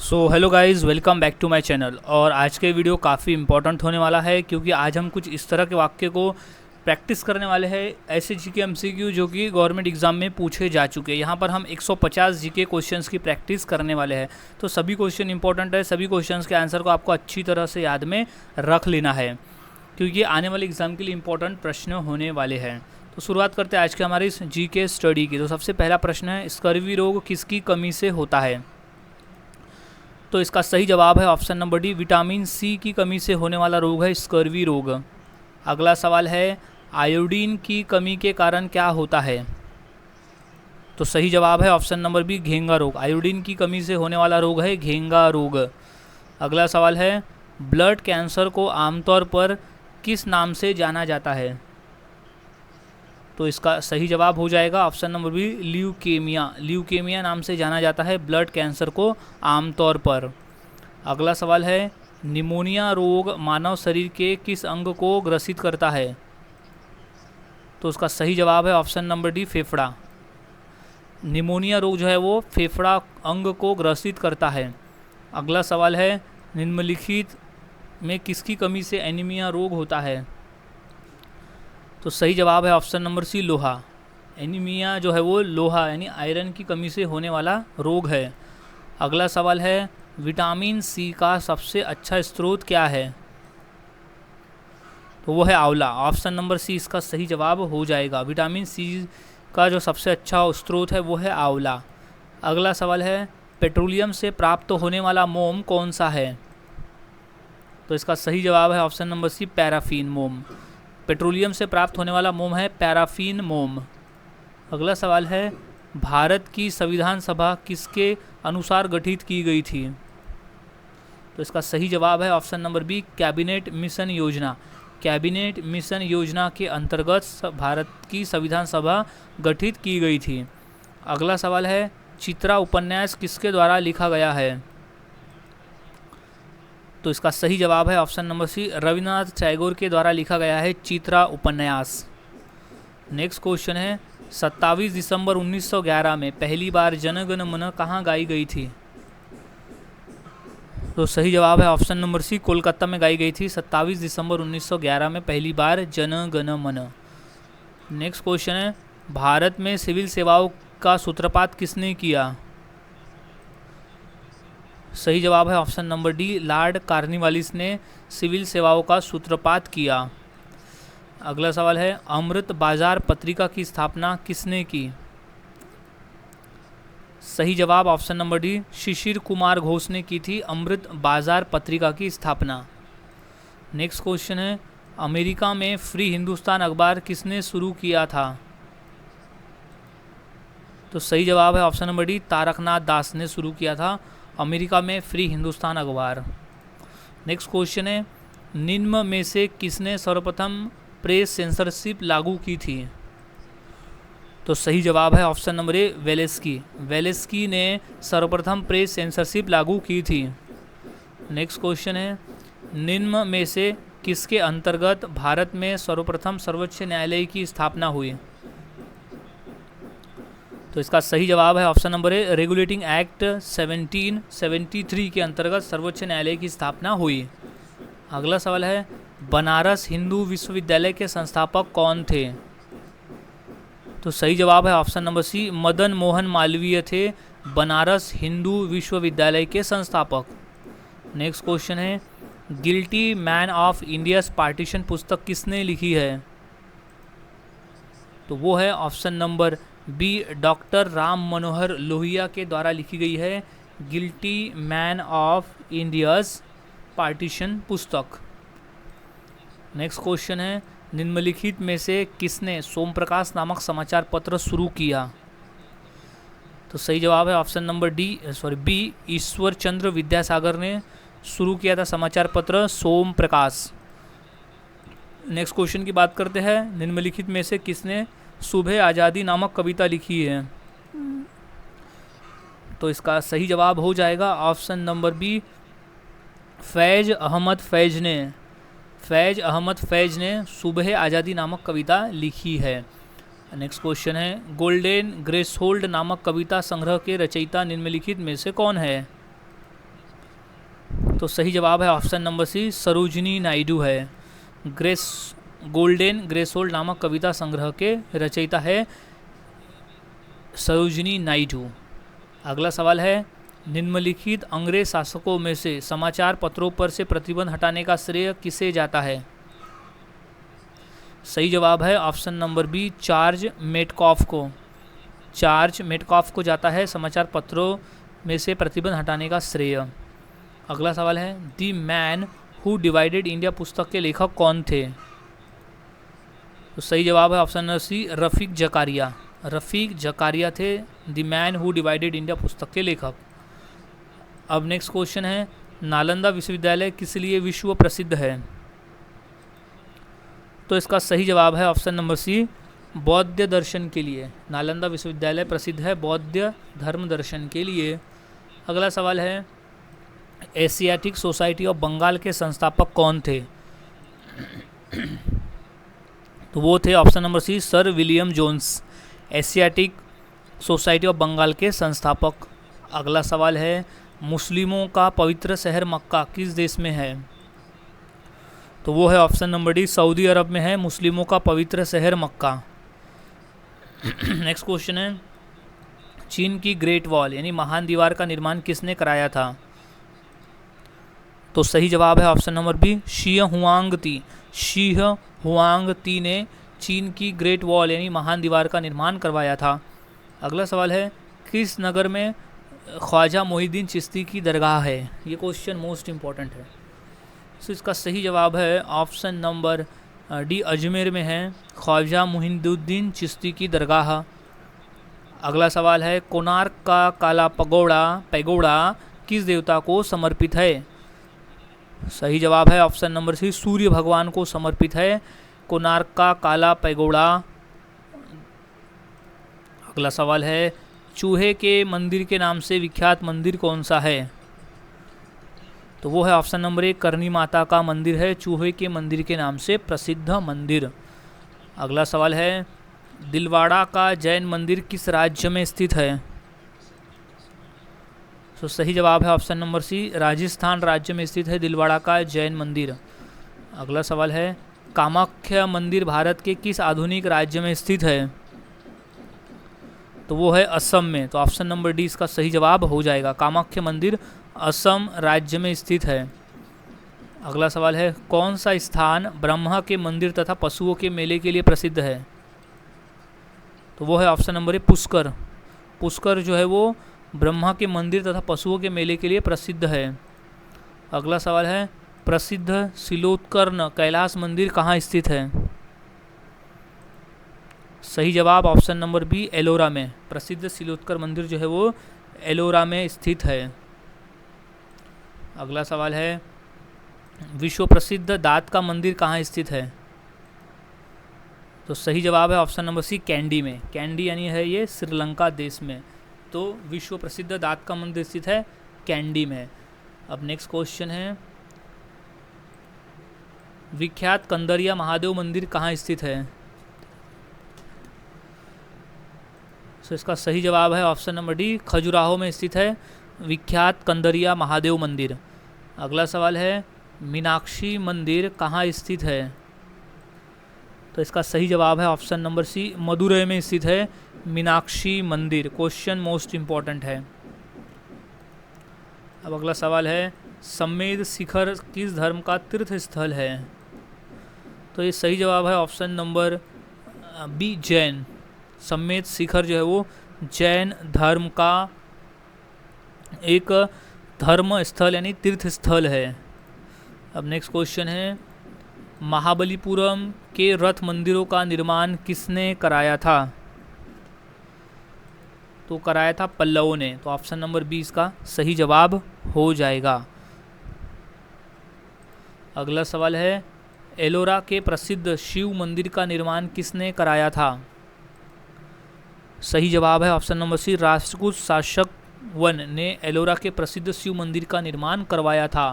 So hello guys, welcome back to my channel. और आज के वीडियो काफ़ी इंपॉर्टेंट होने वाला है क्योंकि आज हम कुछ इस तरह के वाक्य को प्रैक्टिस करने वाले हैं, ऐसे जीके एमसीक्यू जो कि गवर्नमेंट एग्जाम में पूछे जा चुके हैं। यहाँ पर हम 150 जीके क्वेश्चंस की प्रैक्टिस करने वाले हैं। तो सभी क्वेश्चन इंपॉर्टेंट है, सभी क्वेश्चंस के आंसर को आपको अच्छी तरह से याद में रख लेना है क्योंकि आने वाले एग्जाम के लिए इंपॉर्टेंट प्रश्न होने वाले हैं। तो शुरुआत करते हैं आज के हमारे इस जीके स्टडी की। तो सबसे पहला प्रश्न है, स्कर्वी रोग किसकी कमी से होता है? तो इसका सही जवाब है option number D, vitamin C की कमी से होने वाला रोग है स्कर्वी रोग। अगला सवाल है, आयोडीन की कमी के कारण क्या होता है? तो सही जवाब है ऑप्शन नंबर बी, घेंगा रोग। आयोडीन की कमी से होने वाला रोग है घेंगा रोग। अगला सवाल है, ब्लड कैंसर को आमतौर पर किस नाम से जाना जाता है? तो इसका सही जवाब हो जाएगा option number B, leukaemia. Leukaemia नाम से जाना जाता है ब्लड कैंसर को आमतौर पर। अगला सवाल है, निमोनिया रोग मानव शरीर के किस अंग को ग्रसित करता है? तो उसका सही जवाब है ऑप्शन नंबर डी, फेफड़ा। निमोनिया रोग जो है वो फेफड़ा अंग को ग्रसित करता है। अगला सवाल है, निम्नलिखित में किसकी कमी से एनीमिया रोग होता है? तो सही जवाब है ऑप्शन नंबर सी, लोहा। एनीमिया जो है वो लोहा यानी आयरन की कमी से होने वाला रोग है। अगला सवाल है, विटामिन सी का सबसे अच्छा स्रोत क्या है? तो वो है आंवला। ऑप्शन नंबर सी इसका सही जवाब हो जाएगा। विटामिन सी का जो सबसे अच्छा स्रोत है वो है आंवला। अगला सवाल है, पेट्रोलियम से प्राप्त होने वाला मोम कौन सा है? तो इसका सही जवाब है ऑप्शन नंबर सी, पैराफीन मोम। पेट्रोलियम से प्राप्त होने वाला मोम है पैराफीन मोम। अगला सवाल है, भारत की संविधान सभा किसके अनुसार गठित की गई थी? तो इसका सही जवाब है option number B, cabinet mission योजना। कैबिनेट मिशन योजना के अंतर्गत भारत की संविधान सभा गठित की गई थी। अगला सवाल है, चित्रा उपन्यास किसके द्वारा लिखा गया है? तो इसका सही जवाब है option number C, Rabindranath Tagore के द्वारा लिखा गया है चित्रा उपन्यास। नेक्स्ट क्वेश्चन है, 27 दिसंबर 1911 में पहली बार जन गण मन कहाँ गाई गई थी? तो सही जवाब है ऑप्शन नंबर सी, कोलकाता में गाई गई थी 27 दिसंबर 1911 में पहली बार जन गण मन। नेक्स्ट क्वेश्चन है, भारत में सिविल सेवाओं का सूत्रपात किसने किया? सही जवाब है option number D, Lord Cornwallis ने सिविल सेवाओं का सूत्रपात किया। अगला सवाल है, अमृत बाजार पत्रिका की स्थापना किसने की? सही जवाब option number D, Shishir Kumar Ghosh ने की थी अमृत बाजार पत्रिका की स्थापना। नेक्स्ट क्वेश्चन है, अमेरिका में फ्री हिंदुस्तान अखबार किसने शुरू किया था? तो सही जवाब है ऑप्शन नंबर डी, तारकनाथ दास ने शुरू किया था अमेरिका में फ्री हिंदुस्तान अखबार। नेक्स्ट क्वेश्चन है, निम्न में से किसने सर्वप्रथम प्रेस सेंसरशिप लागू की थी? तो सही जवाब है ऑप्शन नंबर ए, वेलेस्की। वेलेस्की ने सर्वप्रथम प्रेस सेंसरशिप लागू की थी। नेक्स्ट क्वेश्चन है, निम्न में से किसके अंतर्गत भारत में सर्वप्रथम सर्वोच्च न्यायालय की स्थापना हुई? तो इसका सही जवाब है ऑप्शन नंबर ए, रेगुलेटिंग एक्ट 1773 के अंतर्गत सर्वोच्च न्यायालय की स्थापना हुई। अगला सवाल है, बनारस हिंदू विश्वविद्यालय के संस्थापक कौन थे? तो सही जवाब है option number C, Madan Mohan Malviya थे बनारस हिंदू विश्वविद्यालय के संस्थापक। नेक्स्ट क्वेश्चन है, guilty man of India's partition पुस्तक किसने लिखी है? तो वो है option number B, doctor Ram Manohar Lohia के द्वारा लिखी गई है guilty man of India's partition पुस्तक। नेक्स्ट क्वेश्चन है, निम्नलिखित में से किसने सोम प्रकाश नामक समाचार पत्र शुरू किया? तो सही जवाब है option number B, Ishwar Chandra Vidyasagar ने शुरू किया था समाचार पत्र सोम प्रकाश। नेक्स्ट क्वेश्चन की बात करते हैं, निम्नलिखित में से किसने सुबह आज़ादी नामक कविता लिखी है? तो इसका सही जवाब हो जाएगा option number B, Faiz Ahmad Faiz ने। फैज अहमद फैज ने सुबह आज़ादी नामक कविता लिखी है। नेक्स्ट क्वेश्चन है, गोल्डन ग्रेसहोल्ड नामक कविता संग्रह के रचयिता निम्नलिखित में से कौन है? तो सही जवाब है option number C, Sarojini Naidu है। गोल्डन ग्रेसोल्ड नामक कविता संग्रह के रचयिता है सरोजिनी नायडू। अगला सवाल है, निम्नलिखित अंग्रेज शासकों में से समाचार पत्रों पर से प्रतिबंध हटाने का श्रेय किसे जाता है? सही जवाब है option number B, Charles Metcalfe को। चार्ज मेटकॉफ को जाता है समाचार पत्रों में से प्रतिबंध हटाने का श्रेय। अगला सवाल है, the man who divided India पुस्तक के लेखक कौन थे? तो सही जवाब है ऑप्शन नंबर सी, रफ़ीक जकारिया। रफ़ीक जकारिया थे the man who divided India पुस्तक के लेखक। अब नेक्स्ट क्वेश्चन है, नालंदा विश्वविद्यालय किस लिए विश्व प्रसिद्ध है? तो इसका सही जवाब है ऑप्शन नंबर सी, बौद्ध दर्शन के लिए। नालंदा विश्वविद्यालय प्रसिद्ध है बौद्ध धर्म दर्शन के लिए। अगला सवाल है, एशियाटिक सोसाइटी ऑफ बंगाल के संस्थापक कौन थे? तो वो थे option number C, sir William Jones. Asiatic Society of Bengal के संस्थापक। अगला सवाल है, मुस्लिमों का पवित्र शहर मक्का किस देश में है? तो वो है ऑप्शन नंबर डी, सऊदी अरब में है मुस्लिमों का पवित्र शहर मक्का। नेक्स्ट क्वेश्चन है, चीन की ग्रेट वॉल यानी महान दीवार का निर्माण किसने कराया था? तो सही जवाब है option number B, Shi Huangdi. Shi Huangdi ने चीन की ग्रेट वॉल यानी महान दीवार का निर्माण करवाया था। अगला सवाल है, किस नगर में ख्वाजा मोहिउद्दीन चिश्ती की दरगाह है? ये क्वेश्चन मोस्ट इम्पॉर्टेंट है। तो इसका सही जवाब है ऑप्शन नंबर डी, अजमेर में है ख्वाजा मोहिउद्दीन चिश्ती की दरगाह। अगला सवाल है, कोणार्क का काला पैगोड़ा किस देवता को समर्पित है? सही जवाब है ऑप्शन नंबर सी, सूर्य भगवान को समर्पित है कोणार्क का काला पैगोड़ा। अगला सवाल है, चूहे के मंदिर के नाम से विख्यात मंदिर कौन सा है? तो वो है ऑप्शन नंबर एक, करनी माता का मंदिर है चूहे के मंदिर के नाम से प्रसिद्ध मंदिर। अगला सवाल है, दिलवाड़ा का जैन मंदिर किस राज्य में स्थित है? तो सही जवाब है ऑप्शन नंबर सी, राजस्थान राज्य में स्थित है दिलवाड़ा का जैन मंदिर। अगला सवाल है, कामाख्या मंदिर भारत के किस आधुनिक राज्य में स्थित है? तो वो है असम में। तो ऑप्शन नंबर डी इसका सही जवाब हो जाएगा, कामाख्या मंदिर असम राज्य में स्थित है। अगला सवाल है, कौन सा स्थान ब्रह्मा के मंदिर तथा पशुओं के मेले के लिए प्रसिद्ध है? तो वो है ऑप्शन नंबर ए, पुष्कर। पुष्कर जो है वो ब्रह्मा के मंदिर तथा पशुओं के मेले के लिए प्रसिद्ध है। अगला सवाल है, प्रसिद्ध शिलोत्कर्ण कैलाश मंदिर कहाँ स्थित है? सही जवाब ऑप्शन नंबर बी, एलोरा में। प्रसिद्ध शिलोत्कर्ण मंदिर जो है वो एलोरा में स्थित है। अगला सवाल है, विश्व प्रसिद्ध दांत का मंदिर कहाँ स्थित है? तो सही जवाब है ऑप्शन नंबर सी, कैंडी में। कैंडी यानी है ये श्रीलंका देश में। तो विश्व प्रसिद्ध दांत का मंदिर स्थित है कैंडी में। अब नेक्स्ट क्वेश्चन है, विख्यात कंदरिया महादेव मंदिर कहाँ स्थित है? तो इसका सही जवाब है ऑप्शन नंबर डी, खजुराहो में स्थित है विख्यात कंदरिया महादेव मंदिर। अगला सवाल है, मीनाक्षी मंदिर कहाँ स्थित है? तो इसका सही जवाब है ऑप्शन नंबर सी, मदुरै में स्थित है मीनाक्षी मंदिर। क्वेश्चन मोस्ट इम्पॉर्टेंट है। अब अगला सवाल है, सम्मेद शिखर किस धर्म का तीर्थ स्थल है? तो ये सही जवाब है option number B, Jain. Sammed Shikhar जो है वो जैन धर्म का एक धर्म स्थल यानी तीर्थ स्थल है। अब नेक्स्ट क्वेश्चन है, महाबलीपुरम के रथ मंदिरों का निर्माण किसने कराया था? तो कराया था पल्लवों ने। तो ऑप्शन नंबर बी इसका सही जवाब हो जाएगा। अगला सवाल है, एलोरा के प्रसिद्ध शिव मंदिर का निर्माण किसने कराया था? सही जवाब है ऑप्शन नंबर सी, राष्ट्रकूट शासक वन ने एलोरा के प्रसिद्ध शिव मंदिर का निर्माण करवाया था।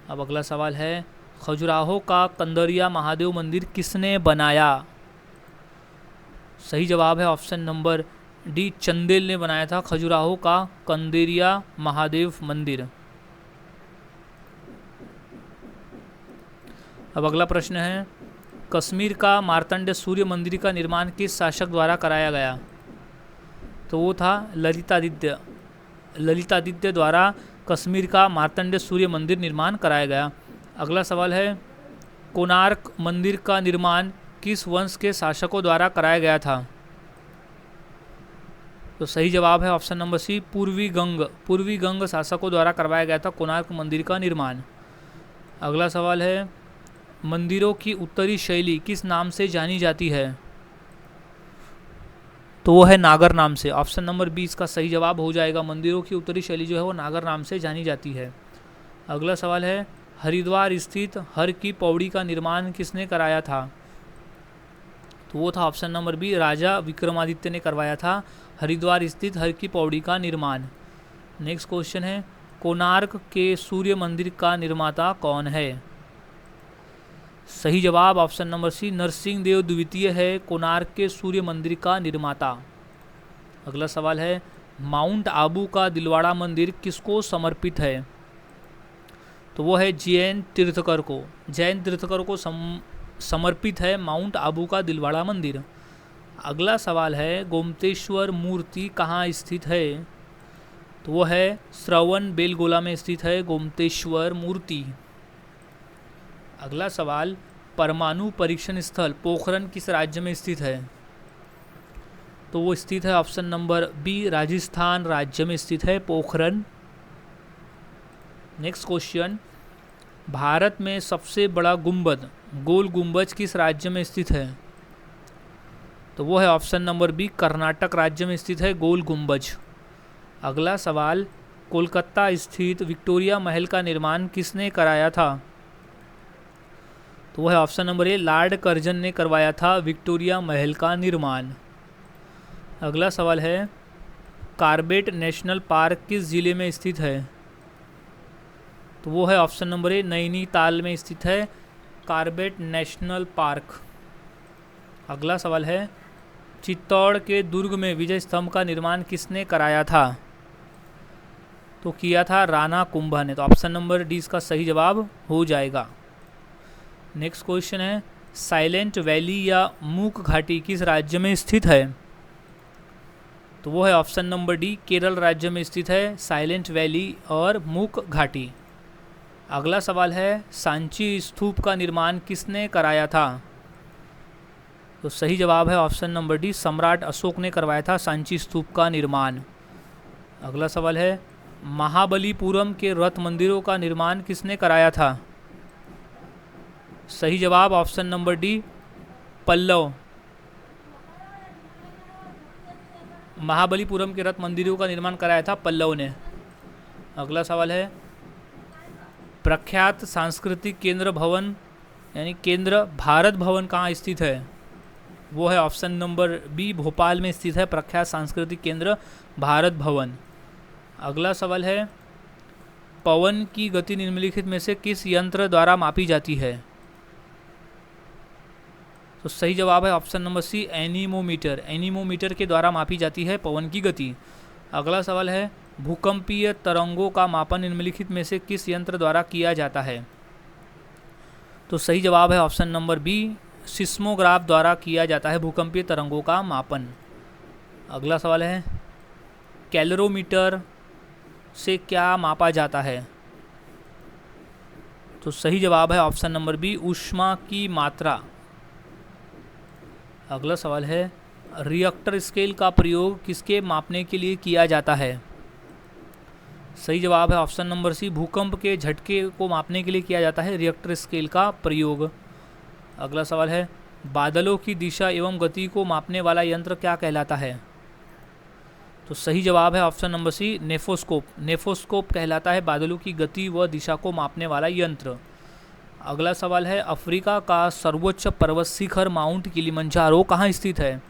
अब अगला सवाल है, खजुराहो का कंदरिया महादेव मंदिर किसने बनाया? सही जवाब है ऑप्शन नंबर डी, चंदेल ने बनाया था खजुराहो का कंदेरिया महादेव मंदिर। अब अगला प्रश्न है, कश्मीर का मार्तंड सूर्य मंदिर का निर्माण किस शासक द्वारा कराया गया? तो वो था ललितादित्य। ललितादित्य द्वारा कश्मीर का मार्तंड सूर्य मंदिर निर्माण कराया गया। अगला सवाल है, कोणार्क मंदिर का निर्माण किस वंश के शासकों द्वारा कराया गया था? तो सही जवाब है ऑप्शन नंबर सी, पूर्वी गंग शासकों द्वारा करवाया गया था कोणार्क मंदिर का निर्माण। अगला सवाल है, मंदिरों की उत्तरी शैली किस नाम से जानी जाती है? तो वो है नागर नाम से। ऑप्शन नंबर बी इसका सही जवाब हो जाएगा। मंदिरों की उत्तरी शैली जो है वो नागर नाम से जानी जाती है। अगला सवाल है, हरिद्वार स्थित हर की पौड़ी का निर्माण किसने कराया था? तो वो था ऑप्शन नंबर बी, राजा विक्रमादित्य ने करवाया था हरिद्वार स्थित हर की पौड़ी का निर्माण। नेक्स्ट क्वेश्चन है, कोणार्क के सूर्य मंदिर का निर्माता कौन है? सही जवाब ऑप्शन नंबर सी, नरसिंह देव द्वितीय है कोणार्क के सूर्य मंदिर का निर्माता। अगला सवाल है, माउंट आबू का दिलवाड़ा मंदिर किसको समर्पित है? तो वो है जैन तीर्थकर को। जैन तीर्थकर को समर्पित है माउंट आबू का दिलवाड़ा मंदिर। अगला सवाल है, गोमतेश्वर मूर्ति कहाँ स्थित है? तो वो है श्रवण बेलगोला में स्थित है गोमतेश्वर मूर्ति। अगला सवाल, परमाणु परीक्षण स्थल पोखरण किस राज्य में स्थित है? तो वो स्थित है ऑप्शन नंबर बी, राजस्थान राज्य में स्थित है पोखरण। नेक्स्ट क्वेश्चन, भारत में सबसे बड़ा गुंबद गोल गुंबज किस राज्य में स्थित है? तो वो है ऑप्शन नंबर बी, कर्नाटक राज्य में स्थित है गोल गुंबज। अगला सवाल, कोलकाता स्थित विक्टोरिया महल का निर्माण किसने कराया था? तो वो है ऑप्शन नंबर ए, लॉर्ड कर्जन ने करवाया था विक्टोरिया महल का निर्माण। अगला सवाल है, कार्बेट नेशनल पार्क किस जिले में स्थित है? तो वो है ऑप्शन नंबर ए, नैनीताल में स्थित है कार्बेट नेशनल पार्क। अगला सवाल है, चित्तौड़ के दुर्ग में विजय स्तंभ का निर्माण किसने कराया था? तो किया था राणा कुंभा ने। तो ऑप्शन नंबर डी इसका सही जवाब हो जाएगा। नेक्स्ट क्वेश्चन है, साइलेंट वैली या मूक घाटी किस राज्य में स्थित है? तो वो है ऑप्शन नंबर डी, केरल राज्य में स्थित है साइलेंट वैली और मूक घाटी। अगला सवाल है, सांची स्तूप का निर्माण किसने कराया था? तो सही जवाब है ऑप्शन नंबर डी, सम्राट अशोक ने करवाया था सांची स्तूप का निर्माण। अगला सवाल है, महाबलीपुरम के रथ मंदिरों का निर्माण किसने कराया था? सही जवाब option number D, Pallava. Mahabalipuram के रथ मंदिरों का निर्माण कराया था पल्लव ने। अगला सवाल है, प्रख्यात सांस्कृतिक केंद्र भवन यानी केंद्र भारत भवन कहाँ स्थित है? वो है ऑप्शन नंबर बी, भोपाल में स्थित है प्रख्यात सांस्कृतिक केंद्र भारत भवन। अगला सवाल है, पवन की गति निम्नलिखित में से किस यंत्र द्वारा मापी जाती है? तो सही जवाब है option number C, anemometer. Anemometer के द्वारा मापी जाती है पवन की गति। अगला सवाल है, भूकंपीय तरंगों का मापन निम्नलिखित में से किस यंत्र द्वारा किया जाता है? तो सही जवाब है ऑप्शन नंबर बी, सिस्मोग्राफ द्वारा किया जाता है भूकंपीय तरंगों का मापन। अगला सवाल है, कैलोरीमीटर से क्या मापा जाता है? तो सही जवाब है ऑप्शन नंबर बी, ऊष्मा की मात्रा। अगला सवाल है, रिएक्टर स्केल का प्रयोग किसके मापने के लिए किया जाता है? सही जवाब है ऑप्शन नंबर सी, भूकंप के झटके को मापने के लिए किया जाता है रिएक्टर स्केल का प्रयोग। अगला सवाल है, बादलों की दिशा एवं गति को मापने वाला यंत्र क्या कहलाता है? तो सही जवाब है ऑप्शन नंबर सी, नेफोस्कोप। नेफोस्कोप कहलाता है बादलों की गति व दिशा को मापने वाला यंत्र। अगला सवाल है, अफ्रीका का सर्वोच्च पर्वत शिखर माउंट किलिमंजारो कहाँ स्थित है?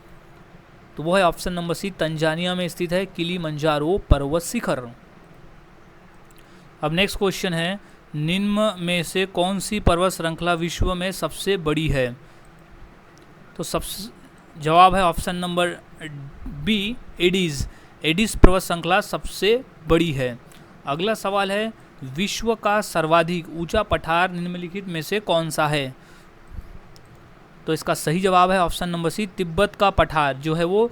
तो वो है ऑप्शन नंबर सी, तंजानिया में स्थित है किलिमंजारो पर्वत शिखर। अब नेक्स्ट क्वेश्चन है, निम्न में से कौन सी पर्वत श्रृंखला विश्व में सबसे बड़ी है? तो जवाब है option number B, Andes. Andes पर्वत श्रृंखला सबसे बड़ी है। अगला सवाल है, विश्व का सर्वाधिक ऊंचा पठार निम्नलिखित में से कौन सा है? तो इसका सही जवाब है ऑप्शन नंबर सी, तिब्बत का पठार जो है वो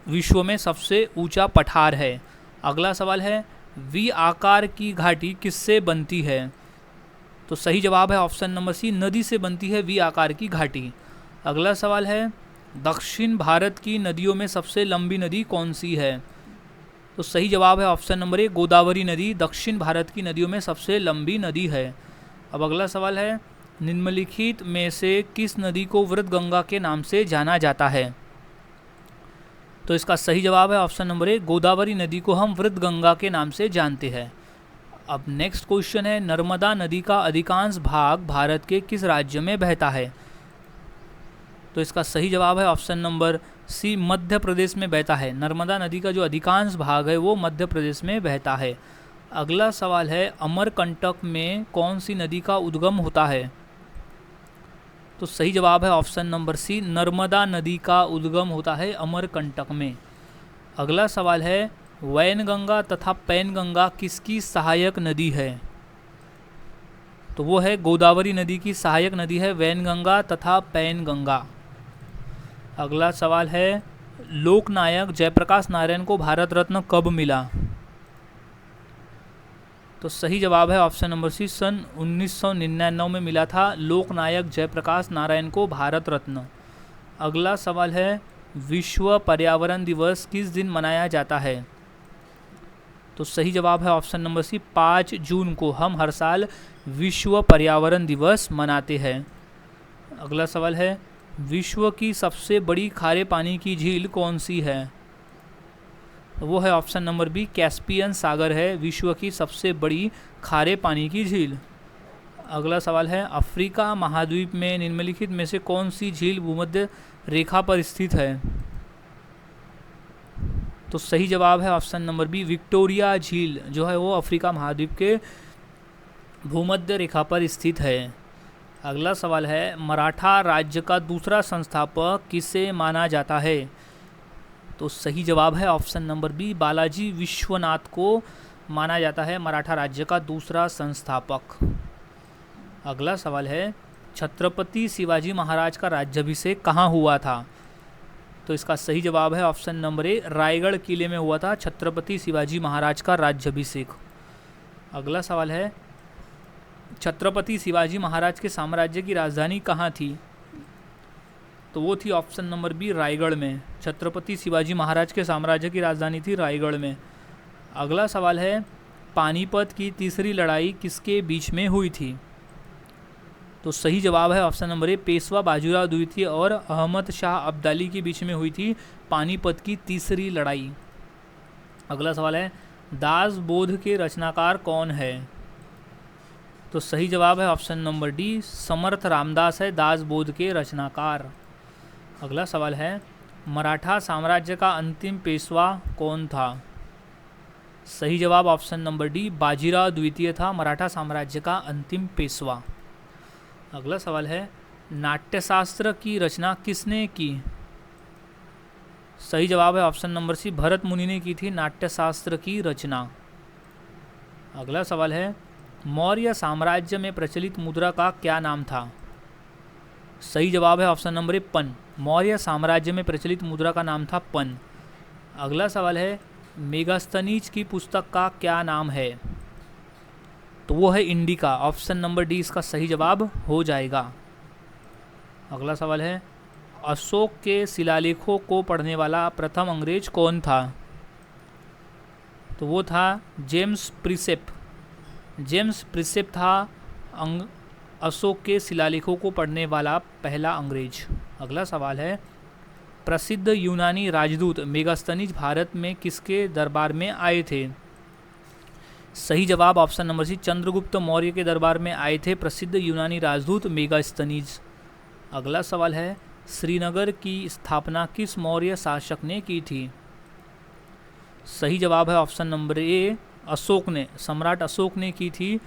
विश्व में सबसे ऊंचा पठार है। अगला सवाल है, वी आकार की घाटी किससे बनती है? तो सही जवाब है ऑप्शन नंबर सी, नदी से बनती है वी आकार की घाटी। अगला सवाल है, दक्षिण भारत की नदियों में सबसे लंबी नदी कौन सी है? तो सही जवाब है ऑप्शन नंबर ए, गोदावरी नदी दक्षिण भारत की नदियों में सबसे लंबी नदी है। अब अगला सवाल है, निम्नलिखित में से किस नदी को वृद्धगंगा के नाम से जाना जाता है? तो इसका सही जवाब है ऑप्शन नंबर ए, गोदावरी नदी को हम वृद्धगंगा के नाम से जानते हैं। अब नेक्स्ट क्वेश्चन है, नर्मदा नदी का अधिकांश भाग भारत के किस राज्य में बहता है? तो इसका सही जवाब है ऑप्शन नंबर सी, मध्य प्रदेश में बहता है। नर्मदा नदी का जो अधिकांश भाग है वो मध्य प्रदेश में बहता है। अगला सवाल है, अमरकंटक में कौन सी नदी का उद्गम होता है? तो सही जवाब है ऑप्शन नंबर सी, नर्मदा नदी का उद्गम होता है अमरकंटक में। अगला सवाल है, वैनगंगा तथा पैनगंगा किसकी सहायक नदी है? तो वो है गोदावरी नदी की सहायक नदी है वैनगंगा तथा पैनगंगा। अगला सवाल है, लोकनायक जयप्रकाश नारायण को भारत रत्न कब मिला? तो सही जवाब है ऑप्शन नंबर सी, सन 1999 में मिला था लोकनायक जयप्रकाश नारायण को भारत रत्न। अगला सवाल है, विश्व पर्यावरण दिवस किस दिन मनाया जाता है? तो सही जवाब है ऑप्शन नंबर सी, 5 जून को हम हर साल विश्व पर्यावरण दिवस मनाते हैं। अगला सवाल है, विश्व की सबसे बड़ी खारे पानी की झील कौन सी है? वो है ऑप्शन नंबर बी, कैस्पियन सागर है विश्व की सबसे बड़ी खारे पानी की झील। अगला सवाल है, अफ्रीका महाद्वीप में निम्नलिखित में से कौन सी झील भूमध्य रेखा पर स्थित है? तो सही जवाब है ऑप्शन नंबर बी, विक्टोरिया झील जो है वो अफ्रीका महाद्वीप के भूमध्य रेखा पर स्थित है। अगला सवाल है, मराठा राज्य का दूसरा संस्थापक किसे माना जाता है? तो सही जवाब है option number B, Balaji Vishwanath को माना जाता है मराठा राज्य का दूसरा संस्थापक। अगला सवाल है, छत्रपति शिवाजी महाराज का राज्याभिषेक कहाँ हुआ था? तो इसका सही जवाब है ऑप्शन नंबर ए, रायगढ़ किले में हुआ था छत्रपति शिवाजी महाराज का राज्याभिषेक। अगला सवाल है, छत्रपति शिवाजी महाराज के साम्राज्य की राजधानी कहाँ थी? तो वो थी ऑप्शन नंबर बी, रायगढ़ में। छत्रपति शिवाजी महाराज के साम्राज्य की राजधानी थी रायगढ़ में। अगला सवाल है, पानीपत की तीसरी लड़ाई किसके बीच में हुई थी? तो सही जवाब है ऑप्शन नंबर ए, पेशवा बाजीराव द्वितीय और अहमद शाह अब्दाली के बीच में हुई थी पानीपत की तीसरी लड़ाई। अगला सवाल है, दास बोध के रचनाकार कौन है? तो सही जवाब है option number D, Samarth Ramdas है दास बोध के रचनाकार। अगला सवाल है, मराठा साम्राज्य का अंतिम पेशवा कौन था? सही जवाब ऑप्शन नंबर डी, बाजीराव द्वितीय था मराठा साम्राज्य का अंतिम पेशवा। अगला सवाल है, नाट्यशास्त्र की रचना किसने की? सही जवाब है ऑप्शन नंबर सी, भरत मुनि ने की थी नाट्यशास्त्र की रचना। अगला सवाल है, मौर्य साम्राज्य में प्रचलित मुद्रा का क्या नाम था? सही जवाब है ऑप्शन नंबर ए, पन। मौर्य साम्राज्य में प्रचलित मुद्रा का नाम था पन। अगला सवाल है, मेगास्थनीज की पुस्तक का क्या नाम है? तो वो है इंडिका। ऑप्शन नंबर डी इसका सही जवाब हो जाएगा। अगला सवाल है, अशोक के शिलालेखों को पढ़ने वाला प्रथम अंग्रेज कौन था? तो वो था जेम्स प्रिसेप। जेम्स प्रिसेप था अशोक के शिलालेखों को पढ़ने वाला पहला अंग्रेज। अगला सवाल है, प्रसिद्ध यूनानी राजदूत मेगास्थनीज भारत में किसके दरबार में आए थे? सही जवाब option number C, Chandragupta Maurya के दरबार में आए थे प्रसिद्ध यूनानी राजदूत मेगास्थनीज। अगला सवाल है, श्रीनगर की स्थापना किस मौर्य शासक ने की थी? सही जवाब है ऑप्शन नंबर ए, अशोक ने, सम्राट अशोक ने की थी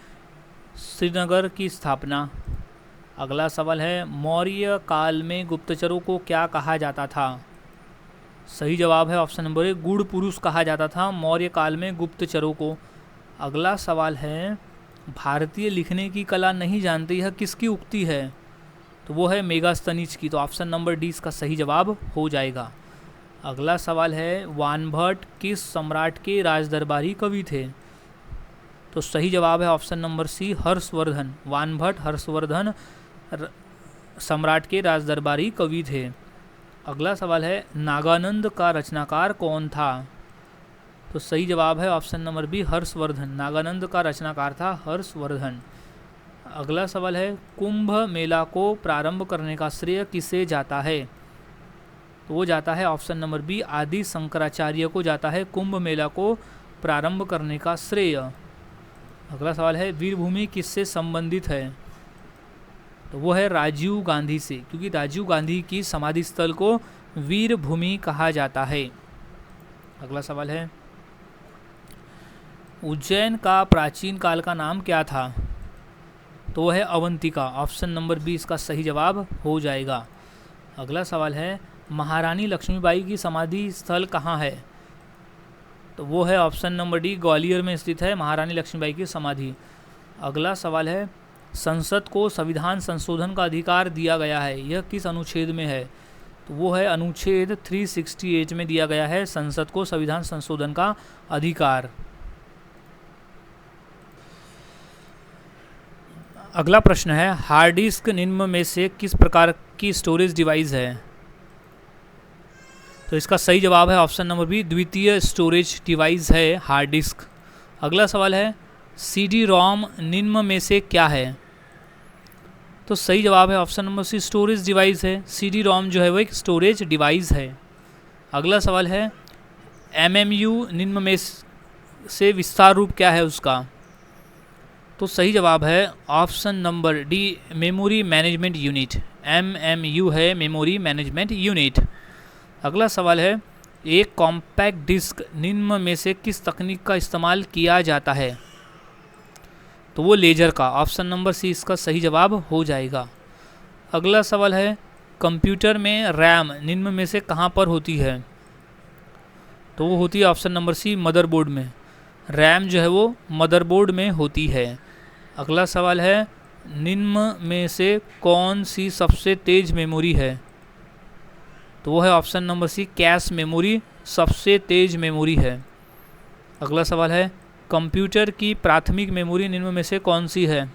श्रीनगर की स्थापना। अगला सवाल है, मौर्य काल में गुप्तचरों को क्या कहा जाता था? सही जवाब है ऑप्शन नंबर ए, गूढ़ पुरुष कहा जाता था मौर्य काल में गुप्तचरों को। अगला सवाल है, भारतीय लिखने की कला नहीं जानती, यह किसकी उक्ति है? तो वो है मेगास्थनीज की। तो ऑप्शन नंबर डी इसका सही जवाब हो जाएगा। अगला सवाल है, वानभट्ट किस सम्राट के राजदरबारी कवि थे? तो सही जवाब है option number C, Harshvardhan. Banabhatta Harshvardhan सम्राट के राजदरबारी कवि थे। अगला सवाल है, नागानंद का रचनाकार कौन था? तो सही जवाब है option number B, Harshavardhana. Nagananda का रचनाकार था हर्षवर्धन। अगला सवाल है, कुंभ मेला को प्रारंभ करने का श्रेय किसे जाता है? तो वो जाता है ऑप्शन नंबर बी, आदि शंकराचार्य को जाता है कुंभ मेला को प्रारंभ करने का श्रेय। अगला सवाल है, वीरभूमि किससे संबंधित है? तो वो है राजीव गांधी से, क्योंकि राजीव गांधी की समाधि स्थल को वीरभूमि कहा जाता है। अगला सवाल है, उज्जैन का प्राचीन काल का नाम क्या था? तो वो है अवंतिका। ऑप्शन नंबर बी इसका सही जवाब हो जाएगा। अगला सवाल है, महारानी लक्ष्मीबाई की समाधि स्थल कहाँ है? तो वो है ऑप्शन नंबर डी, ग्वालियर में स्थित है महारानी लक्ष्मीबाई की समाधि। अगला सवाल है, संसद को संविधान संशोधन का अधिकार दिया गया है, यह किस अनुच्छेद में है? तो वो है अनुच्छेद 368 में दिया गया है संसद को संविधान संशोधन का अधिकार। अगला प्रश्न है, हार्ड डिस्क निम्न में से किस प्रकार की स्टोरेज डिवाइस है? तो इसका सही जवाब है ऑप्शन नंबर बी, द्वितीय स्टोरेज डिवाइस है हार्ड डिस्क। अगला सवाल है, सीडी रोम निम्न में से क्या है? तो सही जवाब है option number C, storage device है। सीडी रोम जो है वो एक स्टोरेज डिवाइस है। अगला सवाल है, एमएमयू निम्न में से विस्तार रूप क्या है उसका? तो सही जवाब है option number D, memory management unit. MMU है मेमोरी मैनेजमेंट यूनिट। अगला सवाल है, एक कॉम्पैक्ट डिस्क निम्न में से किस तकनीक का इस्तेमाल किया जाता है? तो वो लेजर का। ऑप्शन नंबर सी इसका सही जवाब हो जाएगा। अगला सवाल है, कंप्यूटर में रैम निम्न में से कहाँ पर होती है? तो वो होती है ऑप्शन नंबर सी, मदरबोर्ड में। रैम जो है वो मदरबोर्ड में होती है। अगला सवाल है, निम्न में से कौन सी सबसे तेज मेमोरी है? तो वो है option number C, cache memory सबसे तेज मेमोरी है। अगला सवाल है, कंप्यूटर की प्राथमिक मेमोरी निम्न में से कौन सी है?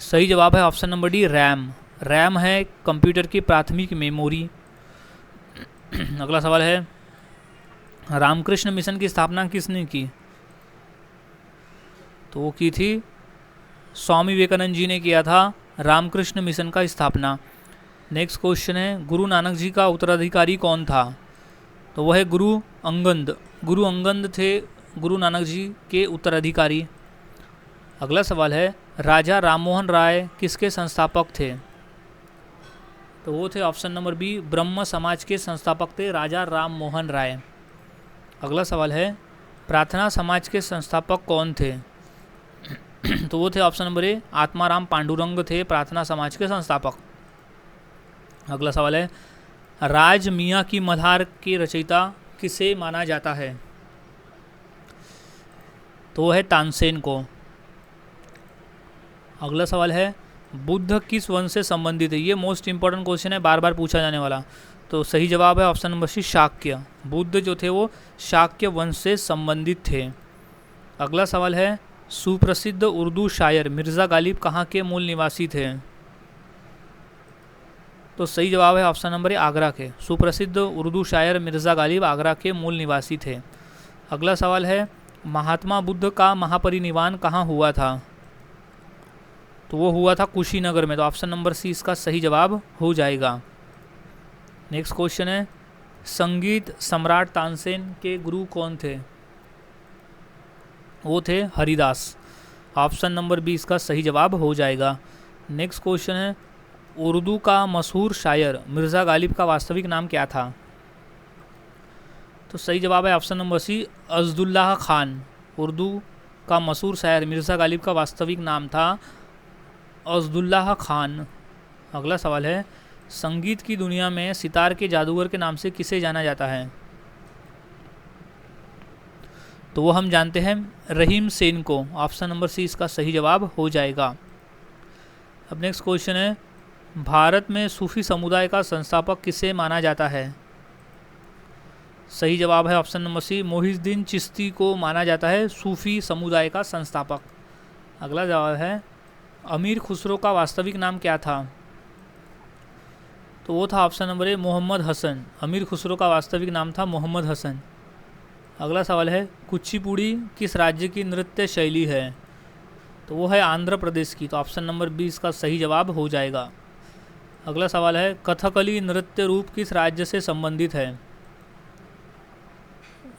सही जवाब है option number D, RAM. RAM है कंप्यूटर की प्राथमिक मेमोरी। अगला सवाल है, रामकृष्ण मिशन की स्थापना किसने की? तो वो की थी स्वामी विवेकानंद जी ने किया था रामकृष्ण मिशन का स्थापना। नेक्स्ट क्वेश्चन है, गुरु नानक जी का उत्तराधिकारी कौन था? तो वह है गुरु अंगद। गुरु अंगद थे गुरु नानक जी के उत्तराधिकारी। अगला सवाल है, राजा राममोहन राय किसके संस्थापक थे? तो वो थे ऑप्शन नंबर बी, ब्रह्म समाज के संस्थापक थे राजा राममोहन राय। अगला सवाल है, प्रार्थना समाज के संस्थापक कौन थे? तो वो थे ऑप्शन नंबर ए, आत्माराम पांडुरंग थे प्रार्थना समाज के संस्थापक। अगला सवाल है, राज मियाँ की मल्हार के रचयिता किसे माना जाता है? तो वो है तानसेन को। अगला सवाल है, बुद्ध किस वंश से संबंधित है? ये मोस्ट इंपॉर्टेंट क्वेश्चन है, बार बार पूछा जाने वाला। तो सही जवाब है option number C, Shakya. Buddha जो थे वो शाक्य वंश से संबंधित थे। अगला सवाल है, सुप्रसिद्ध उर्दू शायर मिर्ज़ा गालिब कहाँ के मूल निवासी थे? तो सही जवाब है ऑप्शन नंबर ए, आगरा के। सुप्रसिद्ध उर्दू शायर मिर्ज़ा गालिब आगरा के मूल निवासी थे। अगला सवाल है, महात्मा बुद्ध का महापरिनिर्वाण कहाँ हुआ था? तो वो हुआ था कुशीनगर में। तो ऑप्शन नंबर सी इसका सही जवाब हो जाएगा। नेक्स्ट क्वेश्चन है, संगीत सम्राट तानसेन के गुरु कौन थे? वो थे हरिदास। ऑप्शन नंबर बी इसका सही जवाब हो जाएगा। नेक्स्ट क्वेश्चन है, उर्दू का मशहूर शायर मिर्ज़ा गालिब का वास्तविक नाम क्या था? तो सही जवाब है option number C, Asadullah Khan. Urdu का मशहूर शायर मिर्ज़ा गालिब का वास्तविक नाम था अज़दुल्लाह खान। अगला सवाल है, संगीत की दुनिया में सितार के जादूगर के नाम से किसे जाना जाता है? तो वो हम जानते हैं रहीम सेन को। ऑप्शन नंबर सी इसका सही जवाब हो जाएगा। अब नेक्स्ट क्वेश्चन है, भारत में सूफी समुदाय का संस्थापक किसे माना जाता है? सही जवाब है option number C, Mohiuddin Chishti को माना जाता है सूफी समुदाय का संस्थापक। अगला जवाब है, अमीर खुसरो का वास्तविक नाम क्या था? तो वो था option number A Mohammad Hasan. Amir Khusro का वास्तविक नाम था मोहम्मद हसन। अगला सवाल है, कुचिपुड़ी किस राज्य की नृत्य शैली है? तो वो है आंध्र प्रदेश की। तो ऑप्शन नंबर बी इसका सही जवाब हो जाएगा। अगला सवाल है, कथकली नृत्य रूप किस राज्य से संबंधित है?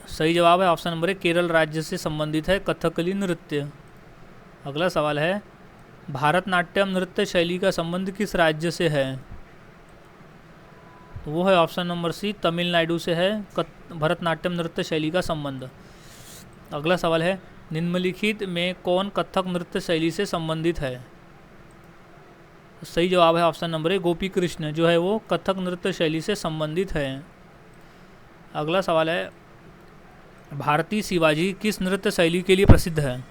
सही जवाब है ऑप्शन नंबर ए केरल राज्य से संबंधित है कथकली नृत्य। अगला सवाल है, भारतनाट्यम नृत्य शैली का संबंध किस राज्य से है? तो वो है ऑप्शन नंबर सी, तमिलनाडु से है भरतनाट्यम नृत्य शैली का संबंध। अगला सवाल है, निम्नलिखित में कौन कथक नृत्य शैली से संबंधित है? सही जवाब है ऑप्शन नंबर ए गोपी कृष्ण, जो है वो कथक नृत्य शैली से संबंधित है। अगला सवाल है, भारतीय शिवाजी किस नृत्य शैली के लिए प्रसिद्ध है?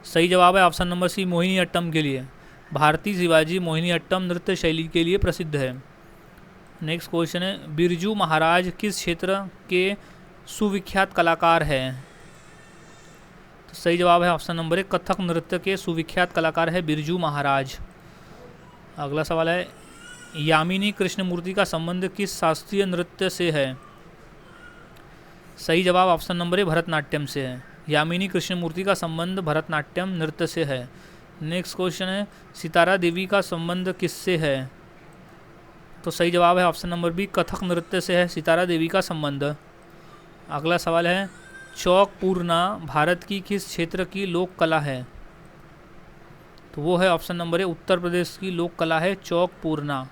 सही जवाब है ऑप्शन नंबर सी, मोहिनी अट्टम के लिए। भारतीय शिवाजी मोहिनी अट्टम नृत्य शैली के लिए प्रसिद्ध है। नेक्स्ट क्वेश्चन है, बिरजू महाराज किस क्षेत्र के सुविख्यात कलाकार हैं? तो सही जवाब है ऑप्शन नंबर एक, कथक नृत्य के सुविख्यात कलाकार है बिरजू महाराज। अगला सवाल है, यामिनी कृष्णमूर्ति का संबंध किस शास्त्रीय नृत्य से है? सही जवाब ऑप्शन नंबर ए, भरतनाट्यम से है। यामिनी कृष्णमूर्ति का संबंध भरतनाट्यम नृत्य से है। नेक्स्ट क्वेश्चन है, सितारा देवी का संबंध किससे है? तो सही जवाब है ऑप्शन नंबर बी, कथक नृत्य से है सितारा देवी का संबंध। अगला सवाल है, चौक पूर्णा भारत की किस क्षेत्र की लोक कला है? तो वो है ऑप्शन नंबर ए, उत्तर प्रदेश की लोक कला है चौक पूर्णा।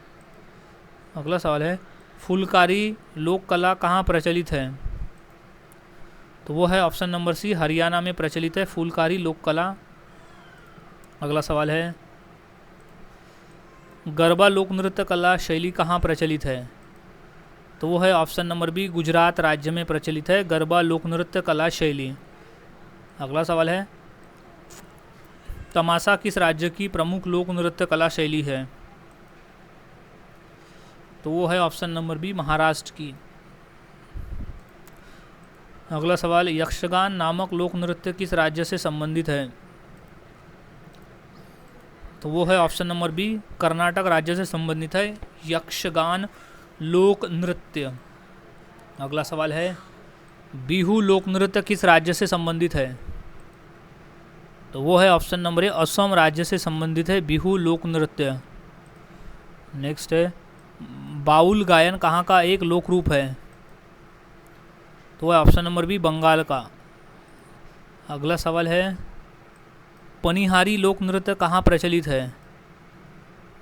अगला सवाल है, फुलकारी लोक कला कहाँ प्रचलित है? तो वो है ऑप्शन नंबर सी, हरियाणा में प्रचलित है फुलकारी लोक कला। अगला सवाल है, गरबा लोक नृत्य कला शैली कहाँ प्रचलित है? तो वो है ऑप्शन नंबर बी, गुजरात राज्य में प्रचलित है गरबा लोक नृत्य कला शैली। अगला सवाल है, तमाशा किस राज्य की प्रमुख लोक नृत्य कला शैली है? तो वो है ऑप्शन नंबर बी, महाराष्ट्र की। अगला सवाल, यक्षगान नामक लोक नृत्य किस राज्य से संबंधित है? तो वो है ऑप्शन नंबर बी, कर्नाटक राज्य से संबंधित है यक्षगान लोक नृत्य। अगला सवाल है, बिहू लोक नृत्य किस राज्य से संबंधित है? तो वो है ऑप्शन नंबर ए, असम राज्य से संबंधित है बिहू लोक नृत्य। नेक्स्ट है, बाउल गायन कहाँ का एक लोक रूप है? तो है ऑप्शन नंबर बी, बंगाल का। अगला सवाल है, पनिहारी लोक नृत्य कहाँ प्रचलित है?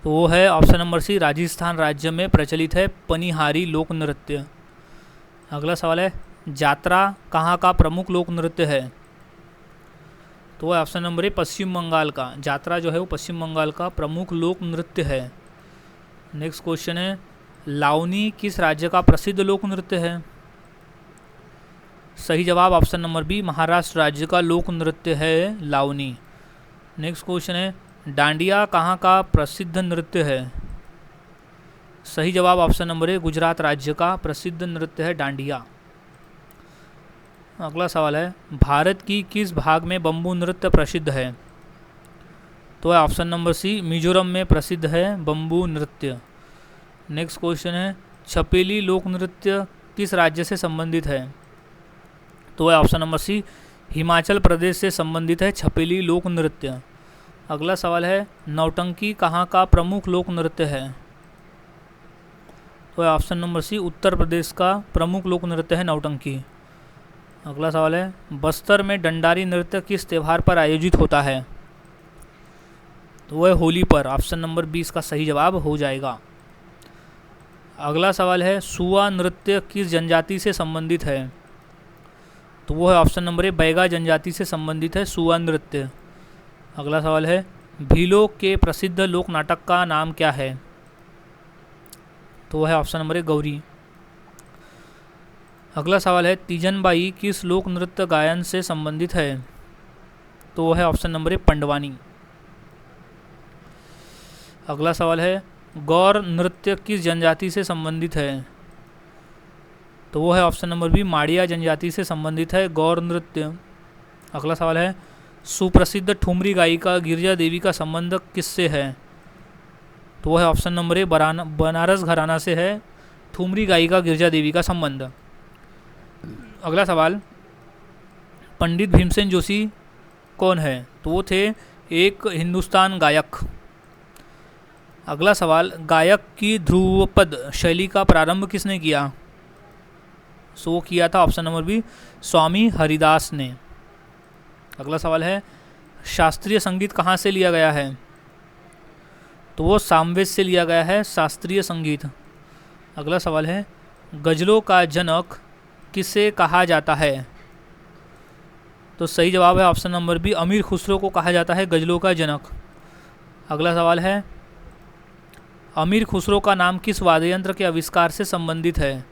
तो वो है ऑप्शन नंबर सी, राजस्थान राज्य में प्रचलित है पनिहारी लोक नृत्य। अगला सवाल है, जात्रा कहाँ का प्रमुख लोक नृत्य है? तो वो है ऑप्शन नंबर ए, पश्चिम बंगाल का। जात्रा जो है वो पश्चिम बंगाल का प्रमुख लोक नृत्य है। नेक्स्ट क्वेश्चन है, लावनी किस राज्य का प्रसिद्ध लोक नृत्य है? सही जवाब ऑप्शन नंबर बी, महाराष्ट्र राज्य का लोक नृत्य है लावनी। नेक्स्ट क्वेश्चन है, डांडिया कहाँ का प्रसिद्ध नृत्य है? सही जवाब ऑप्शन नंबर ए, गुजरात राज्य का प्रसिद्ध नृत्य है डांडिया। अगला सवाल है, भारत की किस भाग में बम्बू नृत्य प्रसिद्ध है? तो है ऑप्शन नंबर सी, मिजोरम में प्रसिद्ध है बम्बू नृत्य। नेक्स्ट क्वेश्चन है, छपेली लोक नृत्य किस राज्य से संबंधित है? तो है ऑप्शन नंबर सी, हिमाचल प्रदेश से संबंधित है छपेली लोक नृत्य। अगला सवाल है, नौटंकी कहाँ का प्रमुख लोक नृत्य है? तो है ऑप्शन नंबर सी, उत्तर प्रदेश का प्रमुख लोक नृत्य है नौटंकी। अगला सवाल है, बस्तर में डंडारी नृत्य किस त्यौहार पर आयोजित होता है? तो वह होली पर। ऑप्शन नंबर 20 का सही जवाब हो जाएगा। अगला सवाल है, सुआ नृत्य किस जनजाति से संबंधित है? तो वो है ऑप्शन नंबर ए, बैगा जनजाति से संबंधित है सुआ नृत्य। अगला सवाल है, भीलों के प्रसिद्ध लोक नाटक का नाम क्या है? तो वह है ऑप्शन नंबर ए, गौरी। अगला सवाल है तीजनबाई किस लोक नृत्य गायन से संबंधित है? तो वो है ऑप्शन नंबर ए पंडवानी। अगला सवाल है गौर नृत्य किस जनजाति से संबंधित है? तो वो है ऑप्शन नंबर बी माड़िया जनजाति से संबंधित है गौर नृत्य। अगला सवाल है सुप्रसिद्ध ठुमरी गायिका गिरिजा देवी का संबंध किससे है? तो वो है ऑप्शन नंबर ए बनारस घराना से है ठुमरी गायिका गिरिजा देवी का संबंध। अगला सवाल पंडित भीमसेन जोशी कौन है? तो वो थे एक हिंदुस्तान गायक। अगला सवाल गायक की ध्रुवपद शैली का प्रारंभ किसने किया? सो वो किया था ऑप्शन नंबर बी स्वामी हरिदास ने। अगला सवाल है शास्त्रीय संगीत कहाँ से लिया गया है? तो वो सामवेद से लिया गया है शास्त्रीय संगीत। अगला सवाल है गजलों का जनक किसे कहा जाता है? तो सही जवाब है ऑप्शन नंबर बी अमीर खुसरो को कहा जाता है गजलों का जनक। अगला सवाल है अमीर खुसरो का नाम किस वाद्य यंत्र के आविष्कार से संबंधित है?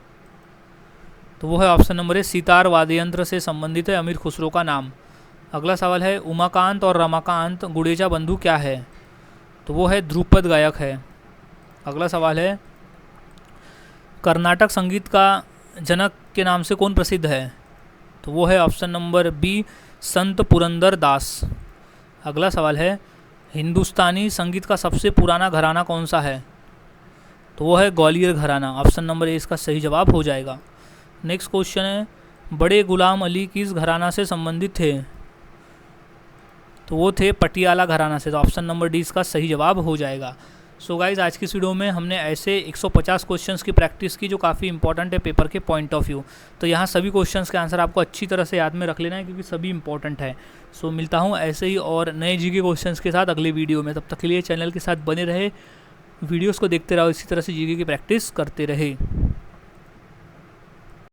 तो वो है ऑप्शन नंबर ए सितार वाद्य यंत्र से संबंधित है अमीर खुसरो का नाम। अगला सवाल है उमाकांत और रमाकांत गुडेजा बंधु क्या है? तो वो है ध्रुपद गायक है। अगला सवाल है कर्नाटक संगीत का जनक के नाम से कौन प्रसिद्ध है? तो वो है ऑप्शन नंबर बी संत पुरंदर दास। अगला सवाल है हिंदुस्तानी संगीत का सबसे पुराना घराना कौन सा है? तो वो है ग्वालियर घराना। ऑप्शन नंबर ए इसका सही जवाब हो जाएगा। नेक्स्ट क्वेश्चन है बड़े गुलाम अली किस घराना से संबंधित थे? तो वो थे पटियाला घराना से। तो ऑप्शन नंबर डी इसका सही जवाब हो जाएगा। सो गाइज आज की इस वीडियो में हमने ऐसे 150 क्वेश्चंस की प्रैक्टिस की जो काफ़ी इंपॉर्टेंट है पेपर के पॉइंट ऑफ व्यू। तो यहाँ सभी क्वेश्चंस के आंसर आपको अच्छी तरह से याद में रख लेना है क्योंकि सभी इंपॉर्टेंट है। सो मिलता हूँ ऐसे ही और नए जीके क्वेश्चंस के साथ अगले वीडियो में। तब तक के लिए चैनल के साथ बने रहे, वीडियोज़ को देखते रहो, इसी तरह से जीके की प्रैक्टिस करते रहे।